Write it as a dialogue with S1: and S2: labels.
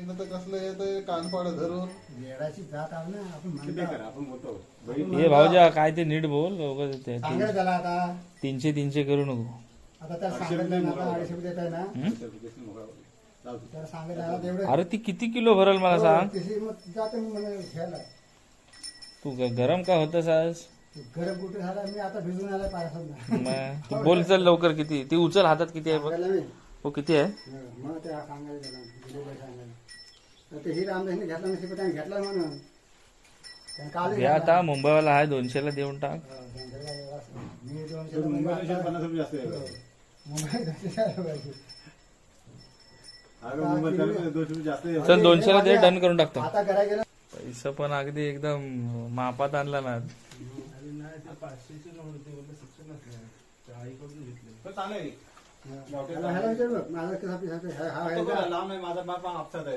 S1: सांगितलं तर कसलं येतं कानपाड धरून
S2: येडाची जात आहो ना आपण म्हणतो.
S3: आपण बोलतो
S4: हे भाऊजा काय ते नीट बोल लोकं ते
S2: सांगायला त्याला आता
S4: 300 करू नको.
S2: आता त्याला सांगितलं ना आता 250 देत आहे ना त्याला सांगायला त्याला तेवढं
S4: अरे ती किती किलो भरल मला सांग.
S2: तिथे मग जातो मी मला घ्यायला
S4: तू गरम का होतस आज
S2: गरम कुठे झाला मी आता भिजून आला पायासमजा
S4: मग तू बोल चल लवकर किती ती उचल हातात किती आहे बघ.
S2: सांगायला मी
S4: हो किती आहे
S2: मग ते सांगायला त्याला दिलेलं सांगायला तर ते ही रामदासने घेतला नसेल पण त्याने घेतला म्हणून त्याने काल
S4: घ्या आता मुंबईवाला आहे 200ला देऊन टाक.
S2: मी 200
S3: 50 रुपये जास्त आहे.
S2: मुंबईत 200 पाहिजे.
S3: अगं मुंबईत 200 रुपये जास्त आहे.
S4: चल 200ला दे डन करून टाकतो.
S2: आता घरा गेला
S4: पैसा पण अगदी एकदम मापात आणला ना.
S3: पण चांगलं आहे.
S2: ह्याला विचार बघ माझा कसा
S3: तो बघा, लांब आहे माझा बाप हापसात आहे.